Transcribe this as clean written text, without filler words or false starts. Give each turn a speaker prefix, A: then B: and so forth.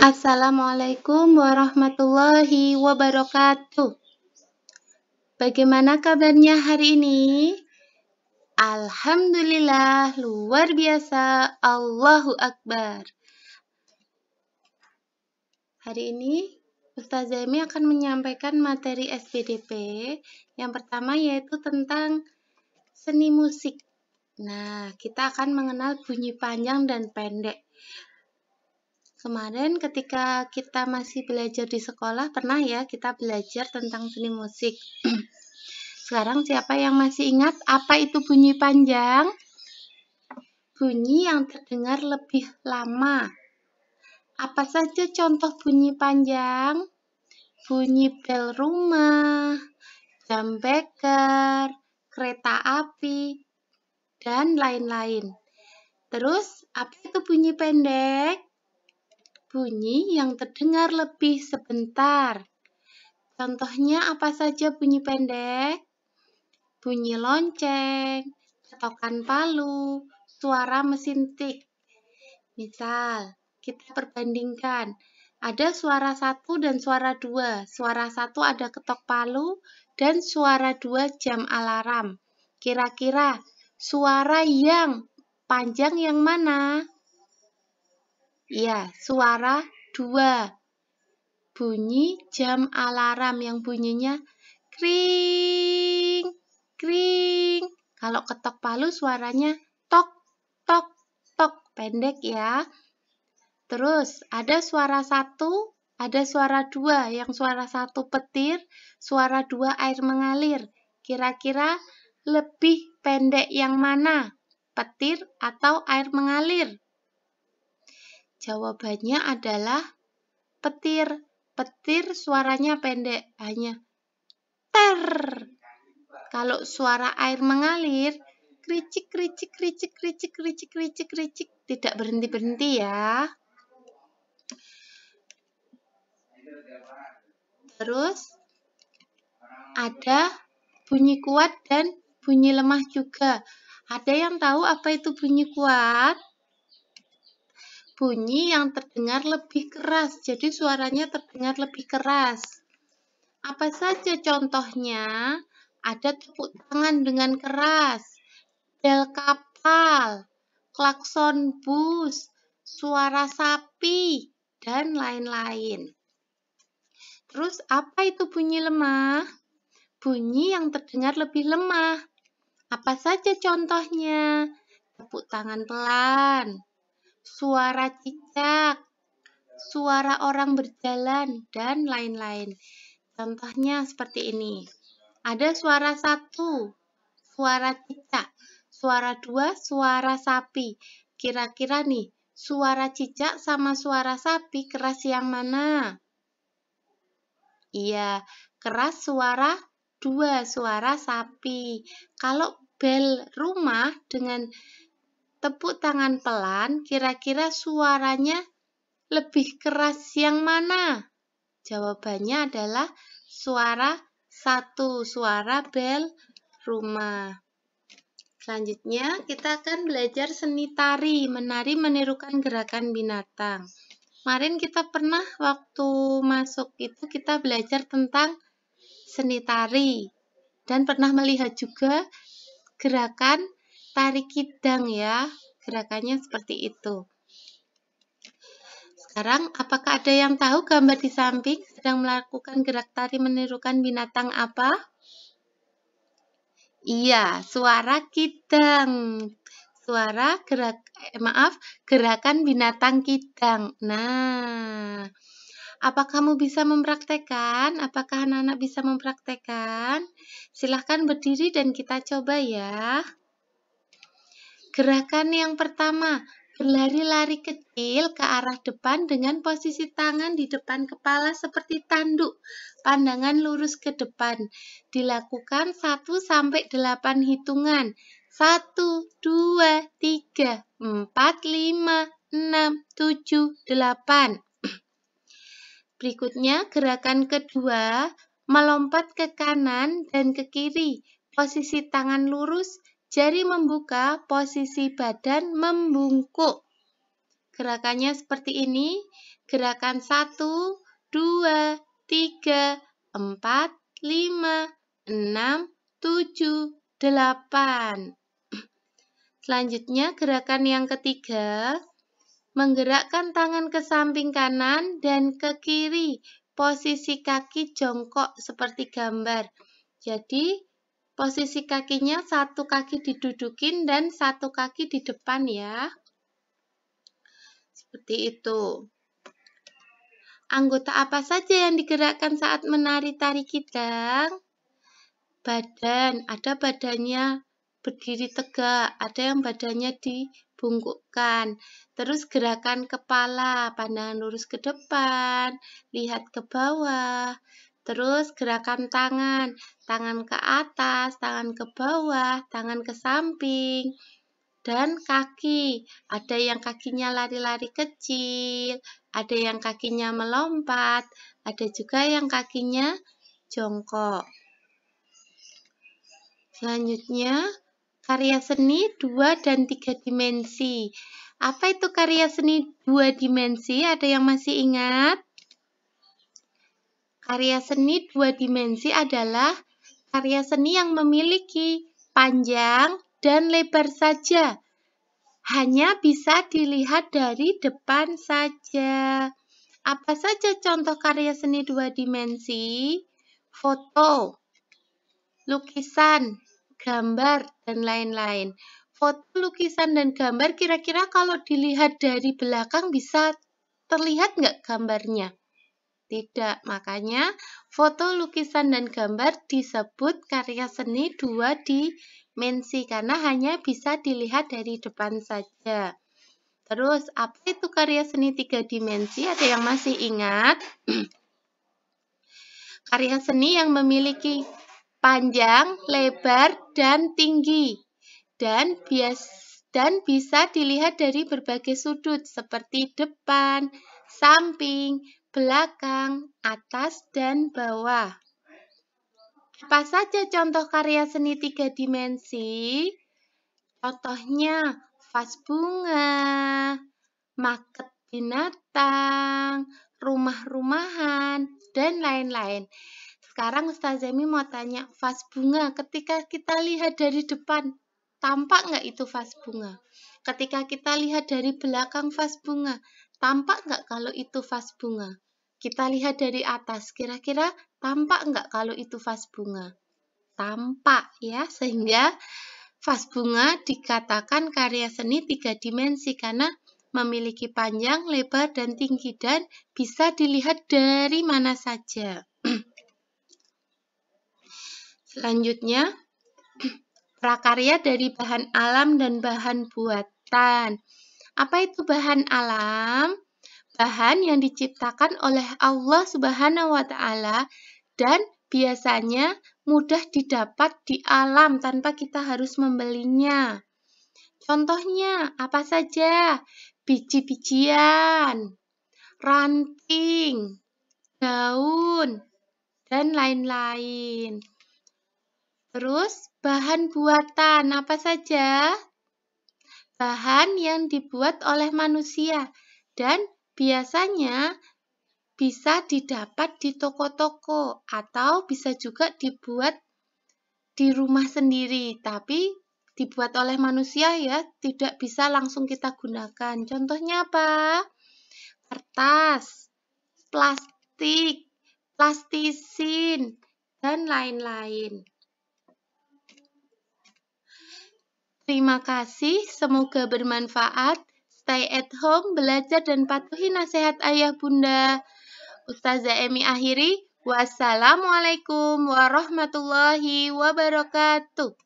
A: Assalamualaikum warahmatullahi wabarakatuh. Bagaimana kabarnya hari ini? Alhamdulillah, luar biasa. Allahu Akbar. Hari ini Ustazah Emi akan menyampaikan materi SPDP. Yang pertama yaitu tentang seni musik. Nah, kita akan mengenal bunyi panjang dan pendek. Kemarin ketika kita masih belajar di sekolah, pernah ya kita belajar tentang seni musik. Sekarang siapa yang masih ingat apa itu bunyi panjang? Bunyi yang terdengar lebih lama. Apa saja contoh bunyi panjang? Bunyi bel rumah, jam beker, kereta api, dan lain-lain. Terus, apa itu bunyi pendek? Bunyi yang terdengar lebih sebentar. Contohnya apa saja bunyi pendek? Bunyi lonceng, ketokan palu, suara mesin tik. Misal, kita perbandingkan. Ada suara 1 dan suara 2. Suara 1 ada ketok palu dan suara 2 jam alarm. Kira-kira suara yang panjang yang mana? Ya, suara 2. Bunyi jam alarm yang bunyinya kring, kring. Kalau ketok palu suaranya tok, tok, tok. Pendek ya. Terus ada suara 1, ada suara 2. Yang suara 1 petir, suara 2 air mengalir. Kira-kira lebih pendek yang mana? Petir atau air mengalir? Jawabannya adalah petir. Petir suaranya pendek, hanya ter. Kalau suara air mengalir, kricik, kricik, kricik, kricik, kricik, kricik, kricik. Tidak berhenti-berhenti ya. Terus, ada bunyi kuat dan bunyi lemah juga. Ada yang tahu apa itu bunyi kuat? Bunyi yang terdengar lebih keras, jadi suaranya terdengar lebih keras. Apa saja contohnya? Ada tepuk tangan dengan keras, bel kapal, klakson bus, suara sapi, dan lain-lain. Terus apa itu bunyi lemah? Bunyi yang terdengar lebih lemah. Apa saja contohnya? Tepuk tangan pelan, suara cicak, suara orang berjalan, dan lain-lain. Contohnya seperti ini. Ada suara 1, suara cicak. Suara 2, suara sapi. Kira-kira nih, suara cicak sama suara sapi keras yang mana? Iya, keras suara 2, suara sapi. Kalau bel rumah dengan tepuk tangan pelan, kira-kira suaranya lebih keras yang mana? Jawabannya adalah suara 1, suara bel rumah. Selanjutnya, kita akan belajar seni tari, menari menirukan gerakan binatang. Kemarin kita pernah waktu masuk itu kita belajar tentang seni tari dan pernah melihat juga gerakan tari kidang ya. Gerakannya seperti itu. Sekarang, apakah ada yang tahu gambar di samping sedang melakukan gerak tari menirukan binatang apa? Iya, suara kidang. Gerakan binatang kidang. Nah, apa kamu bisa mempraktekkan? Apakah anak-anak bisa mempraktekkan? Silahkan berdiri dan kita coba ya. Gerakan yang pertama, berlari-lari kecil ke arah depan dengan posisi tangan di depan kepala seperti tanduk. Pandangan lurus ke depan. Dilakukan 1-8 hitungan. 1, 2, 3, 4, 5, 6, 7, 8. Berikutnya gerakan kedua, melompat ke kanan dan ke kiri. Posisi tangan lurus, jari membuka, posisi badan membungkuk. Gerakannya seperti ini. Gerakan 1, 2, 3, 4, 5, 6, 7, 8. Selanjutnya gerakan yang ketiga, menggerakkan tangan ke samping kanan dan ke kiri. Posisi kaki jongkok seperti gambar. Jadi posisi kakinya satu kaki didudukin dan satu kaki di depan ya. Seperti itu. Anggota apa saja yang digerakkan saat menari tari kidang? Badan, ada badannya berdiri tegak, ada yang badannya dibungkukkan. Terus gerakan kepala, pandangan lurus ke depan, lihat ke bawah. Terus gerakan tangan, tangan ke atas, tangan ke bawah, tangan ke samping. Dan kaki, ada yang kakinya lari-lari kecil, ada yang kakinya melompat, ada juga yang kakinya jongkok. Selanjutnya, karya seni 2 dan 3 dimensi. Apa itu karya seni 2 dimensi? Ada yang masih ingat? Karya seni 2 dimensi adalah karya seni yang memiliki panjang dan lebar saja. Hanya bisa dilihat dari depan saja. Apa saja contoh karya seni 2 dimensi? Foto, lukisan, gambar, dan lain-lain. Foto, lukisan, dan gambar kira-kira kalau dilihat dari belakang bisa terlihat nggak gambarnya? Tidak, makanya foto, lukisan, dan gambar disebut karya seni 2 dimensi karena hanya bisa dilihat dari depan saja. Terus, apa itu karya seni 3 dimensi? Ada yang masih ingat? Karya seni yang memiliki panjang, lebar, dan tinggi. Dan bisa dilihat dari berbagai sudut seperti depan, samping, belakang, atas, dan bawah. Apa saja contoh karya seni 3 dimensi? Contohnya vas bunga, market binatang, rumah-rumahan, dan lain-lain. Sekarang Ustazah Emi mau tanya, vas bunga ketika kita lihat dari depan, tampak nggak itu vas bunga? Ketika kita lihat dari belakang vas bunga, tampak nggak kalau itu vas bunga? Kita lihat dari atas, kira-kira tampak nggak kalau itu vas bunga? Tampak ya, sehingga vas bunga dikatakan karya seni 3 dimensi karena memiliki panjang, lebar, dan tinggi dan bisa dilihat dari mana saja. Selanjutnya, prakarya dari bahan alam dan bahan buatan. Apa itu bahan alam? Bahan yang diciptakan oleh Allah Subhanahu wa Ta'ala dan biasanya mudah didapat di alam tanpa kita harus membelinya. Contohnya apa saja? Biji-bijian, ranting, daun, dan lain-lain. Terus bahan buatan apa saja? Bahan yang dibuat oleh manusia dan biasanya bisa didapat di toko-toko atau bisa juga dibuat di rumah sendiri, tapi dibuat oleh manusia ya, tidak bisa langsung kita gunakan. Contohnya apa? Kertas, plastik, plastisin, dan lain-lain. Terima kasih, semoga bermanfaat. Stay at home, belajar dan patuhi nasihat ayah bunda. Ustazah Emi akhiri. Wassalamualaikum warahmatullahi wabarakatuh.